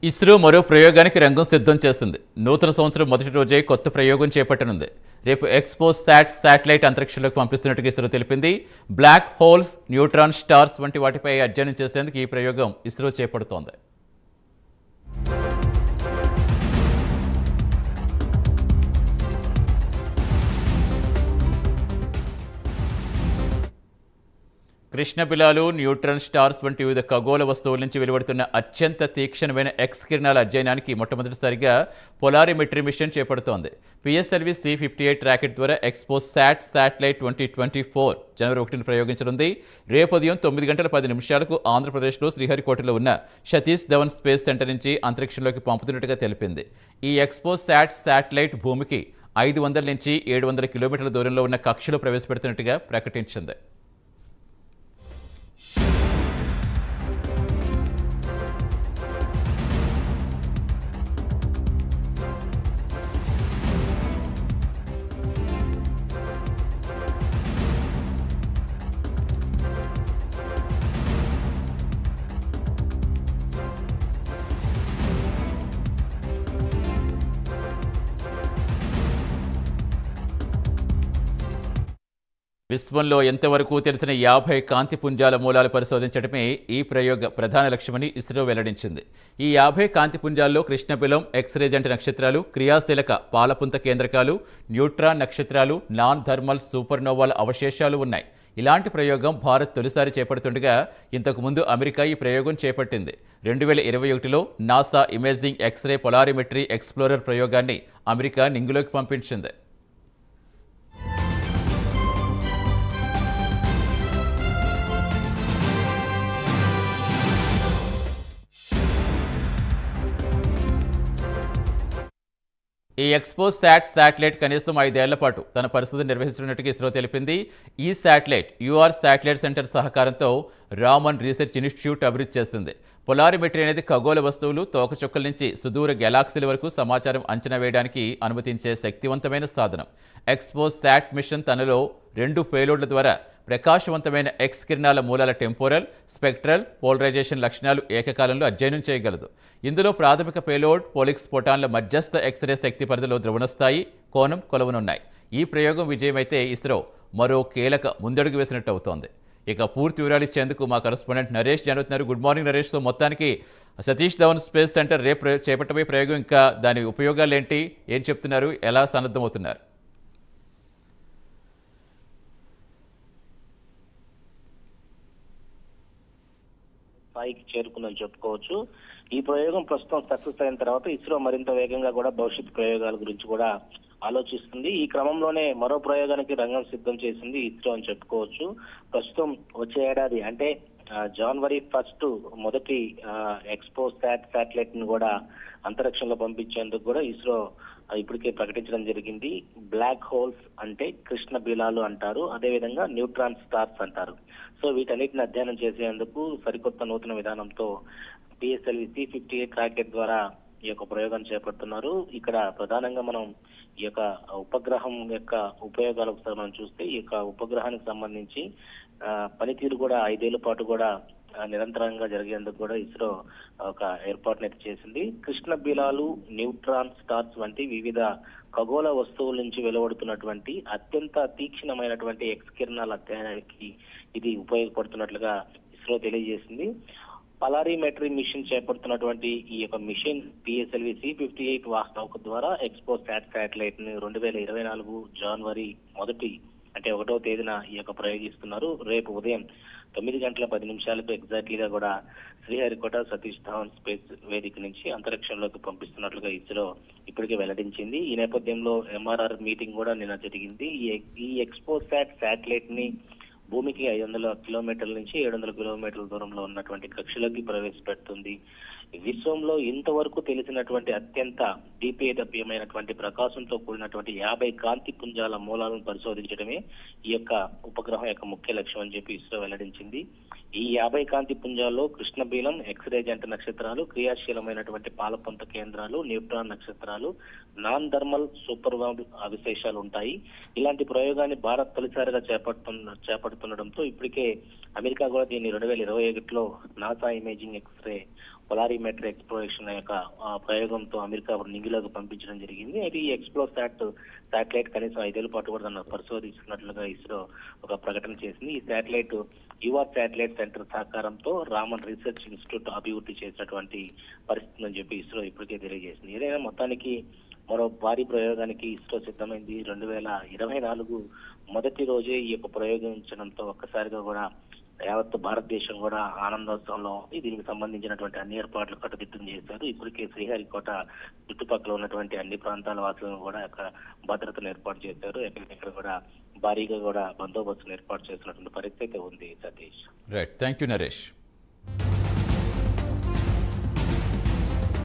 ఇస్రో మరో ప్రయోగానికి రంగం సిద్ధం చేసింది. నూతన సంవత్సరం మొదటి రోజే కొత్త ప్రయోగం చేపట్టనుంది. రేపు ఎక్స్పోసాట్ శాటిలైట్ అంతరిక్షంలోకి పంపిస్తున్నట్టుగా ఇస్రో తెలిపింది. బ్లాక్ హోల్స్, న్యూట్రాన్ స్టార్స్ వంటి వాటిపై అధ్యయనం చేసేందుకు ఈ ప్రయోగం ఇస్రో చేపడుతోంది. కృష్ణబిలాలు, న్యూట్రాన్ స్టార్స్ వంటి వివిధ ఖగోళ వస్తువుల నుంచి వెలువడుతున్న అత్యంత తీక్షణమైన ఎక్స్ కిరణాల అధ్యయనానికి మొట్టమొదటిసారిగా పొలారిమెట్రీ మిషన్ చేపడుతోంది. పిఎస్ఎల్వి C-58 రాకెట్ ద్వారా ఎక్స్పోసాట్ శాటిలైట్ 2024 జనవరి 1న ప్రయోగించనుంది. రేపు ఉదయం 9 గంటల 10 నిమిషాలకు ఆంధ్రప్రదేశ్లో శ్రీహరికోటలో ఉన్న సతీష్ ధవన్ స్పేస్ సెంటర్ నుంచి అంతరిక్షంలోకి పంపుతున్నట్టుగా తెలిపింది. ఈ ఎక్స్పోసాట్ శాటిలైట్ భూమికి 500 నుంచి 700 కిలోమీటర్ల దూరంలో ఉన్న కక్షలో ప్రవేశపెడుతున్నట్టుగా ప్రకటించింది. విశ్వంలో ఎంతవరకు తెలిసిన 50 కాంతి పుంజాల మూలాలు పరిశోధించడమే ఈ ప్రయోగ ప్రధాన లక్ష్యమని ఇస్రో వెల్లడించింది. ఈ 50 కాంతి పుంజాల్లో కృష్ణబిలం, ఎక్స్రేజెంట్ నక్షత్రాలు, క్రియాశీలక పాలపుంత కేంద్రకాలు, న్యూట్రాన్ నక్షత్రాలు, నాన్ థర్మల్ సూపర్నోవాల అవశేషాలు ఉన్నాయి. ఇలాంటి ప్రయోగం భారత్ తొలిసారి చేపడుతుండగా ఇంతకు ముందు అమెరికా ఈ ప్రయోగం చేపట్టింది. 2021లో నాసా ఇమేజింగ్ ఎక్స్రే పొలారిమెట్రీ ఎక్స్ప్లోరర్ ప్రయోగాన్ని అమెరికా నింగిలోకి పంపించింది. ఈ ఎక్స్పోసాట్ శాటిలైట్ కనీసం 5 ఏళ్ల పాటు తన పరిస్థితిని నిర్వహిస్తున్నట్టుగా ఇస్రో తెలిపింది. ఈ శాటిలైట్ యూఆర్ శాటిలైట్ సెంటర్ సహకారంతో రామన్ రీసెర్చ్ ఇన్స్టిట్యూట్ అభివృద్ధి చేస్తుంది. పొలారిమెట్రీ అనేది ఖగోళ వస్తువులు, తోకచుక్కల నుంచి సుదూర గెలాక్సీల వరకు సమాచారం అంచనా వేయడానికి అనుమతించే శక్తివంతమైన సాధనం. ఎక్స్పోసాట్ మిషన్ తనలో 2 పేలోడ్ల ద్వారా ప్రకాశవంతమైన ఎక్స్ కిరణాల మూలాల టెంపోరల్, స్పెక్ట్రల్, పోలరైజేషన్ లక్షణాలు ఏకకాలంలో అధ్యయనం చేయగలదు. ఇందులో ప్రాథమిక పేలోడ్ పోలిక్స్ ఫోటాన్ల మధ్యస్థ ఎక్స్రే శక్తి పరిధిలో ధ్రువణస్థాయి, కోణం కొలవనున్నాయి. ఈ ప్రయోగం విజయమైతే ఇస్రో మరో కీలక ముందడుగు వేసినట్టు అవుతోంది. ఇక పూర్తి వివరాలు ఇచ్చేందుకు మా కరెస్పాండెంట్ నరేష్ జరుగుతున్నారు. Good morning Naresh. సో మొత్తానికి సతీష్ ధవన్ స్పేస్ సెంటర్ రేపు చేపట్టబోయే ప్రయోగం, ఇంకా దాని ఉపయోగాలు ఏంటి, ఏం చెప్తున్నారు, ఎలా సన్నద్ధమవుతున్నారు? స్థాయికి చేరుకుందని చెప్పుకోవచ్చు. ఈ ప్రయోగం ప్రస్తుతం సక్సెస్ అయిన తర్వాత ఇస్రో మరింత వేగంగా కూడా భవిష్యత్ ప్రయోగాల గురించి కూడా ఆలోచిస్తుంది. ఈ క్రమంలోనే మరో ప్రయోగానికి రంగం సిద్ధం చేసింది ఇస్రో అని చెప్పుకోవచ్చు. ప్రస్తుతం వచ్చే ఏడాది అంటే జనవరి 1 మొదటి ఎక్స్పోసాట్ శాటిలైట్ ను కూడా అంతరిక్షంలో పంపించేందుకు కూడా ఇస్రో ఇప్పటికే ప్రకటించడం జరిగింది. బ్లాక్ హోల్స్ అంటే కృష్ణ బిలాలు అంటారు, అదేవిధంగా న్యూట్రాన్ స్టార్స్ అంటారు. సో వీటన్నిటిని అధ్యయనం చేసేందుకు సరికొత్త నూతన విధానంతో పిఎస్ఎల్వి C-58 రాకెట్ ద్వారా ఈ యొక్క ప్రయోగాన్ని చేపడుతున్నారు. ఇక్కడ ప్రధానంగా మనం ఈ యొక్క ఉపగ్రహం యొక్క ఉపయోగాలు ఒకసారి మనం చూస్తే, ఈ యొక్క ఉపగ్రహానికి సంబంధించి పనితీరు కూడా 5 ఏళ్ల పాటు కూడా నిరంతరంగా జరిగేందుకు కూడా ఇస్రో ఒక ఏర్పాటును అయితే చేసింది. కృష్ణ బిలాలు, న్యూట్రాన్ స్టార్స్ వంటి వివిధ ఖగోళ వస్తువుల నుంచి వెలువడుతున్నటువంటి అత్యంత తీక్షణమైనటువంటి ఎక్స్ కిరణాల అధ్యయనానికి ఇది ఉపయోగపడుతున్నట్లుగా ఇస్రో తెలియజేసింది. పొలారిమెట్రీ మిషన్ చేపడుతున్నటువంటి ఈ యొక్క మిషన్ పిఎస్ఎల్వి C-58 వాస్తవక ద్వారా ఎక్స్పోసాట్ శాటిలైట్ ని 2024 జనవరి 1వ తేదీన ఈ యొక్క ప్రయోగిస్తున్నారు. రేపు ఉదయం 9 గంటల 10 నిమిషాలకు ఎగ్జాక్ట్లీగా కూడా శ్రీహరికోట సతీష్ ధవన్ స్పేస్ వేదిక నుంచి అంతరిక్షంలోకి పంపిస్తున్నట్లుగా ఇస్రో ఇప్పటికే వెల్లడించింది. ఈ నేపథ్యంలో MRR మీటింగ్ కూడా నిన్న జరిగింది. ఈ ఎక్స్పోసాట్ శాటిలైట్ ని భూమికి 500 కిలోమీటర్ల నుంచి 700 కిలోమీటర్ల దూరంలో ఉన్నటువంటి కక్షలోకి ప్రవేశపెడుతుంది. విశ్వంలో ఇంతవరకు తెలిసినటువంటి అత్యంత దీప్యమైనటువంటి ప్రకాశంతో కూడినటువంటి 50 కాంతి పుంజాల మూలాలను పరిశోధించడమే ఈ యొక్క ఉపగ్రహం యొక్క ముఖ్య లక్ష్యం అని చెప్పి ఇస్రో వెల్లడించింది. ఈ 50 కాంతి పుంజాల్లో కృష్ణబీలం, ఎక్స్రే జంట నక్షత్రాలు, క్రియాశీలమైనటువంటి పాలపంత కేంద్రాలు, న్యూట్రాన్ నక్షత్రాలు, నాన్ థర్మల్ సూపర్ విశేషాలు ఉంటాయి. ఇలాంటి ప్రయోగాన్ని భారత్ తొలిసారిగా చేపడుతుండడంతో ఇప్పటికే అమెరికా కూడా దీన్ని 2021లో నాసా ఇమేజింగ్ ఎక్స్రే పొలారిమెట్రీ ఎక్స్ప్లోరేషన్ యొక్క ప్రయోగంతో అమెరికా నింగిలోకి పంపించడం జరిగింది. అయితే ఈ శాటిలైట్ కనీసం 5 ఏళ్ల పాటు కూడా దాన్ని పరిశోధిస్తున్నట్లుగా ఇస్రో ఒక ప్రకటన చేసింది. ఈ శాటిలైట్ యుఆర్ శాటిలైట్ సెంటర్ సహకారంతో రామన్ రీసెర్చ్ ఇన్స్టిట్యూట్ అభివృద్ధి చేసినటువంటి పరిస్థితి అని చెప్పి ఇస్రో ఇప్పటికే తెలియజేసింది. ఏదైనా మొత్తానికి మరో భారీ ప్రయోగానికి ఇస్రో సిద్ధమైంది. 2024 మొదటి రోజే ఈ యొక్క ప్రయోగించడంతో ఒక్కసారిగా కూడా యావత్ భారతదేశం కూడా ఆనందోత్సవంలో ఉంది. దీనికి సంబంధించినటువంటి అన్ని ఏర్పాట్లు కట్టుదిట్టం చేశారు. ఇప్పటికే శ్రీహరికోట చుట్టుపక్కల ఉన్నటువంటి అన్ని ప్రాంతాల వాసులను కూడా అక్కడ భద్రతను ఏర్పాటు చేశారు. ఎక్కడికెక్కడ కూడా భారీగా కూడా బందోబస్తును ఏర్పాటు చేసినటువంటి పరిస్థితి ఉంది. Satish. Right, thank you Naresh.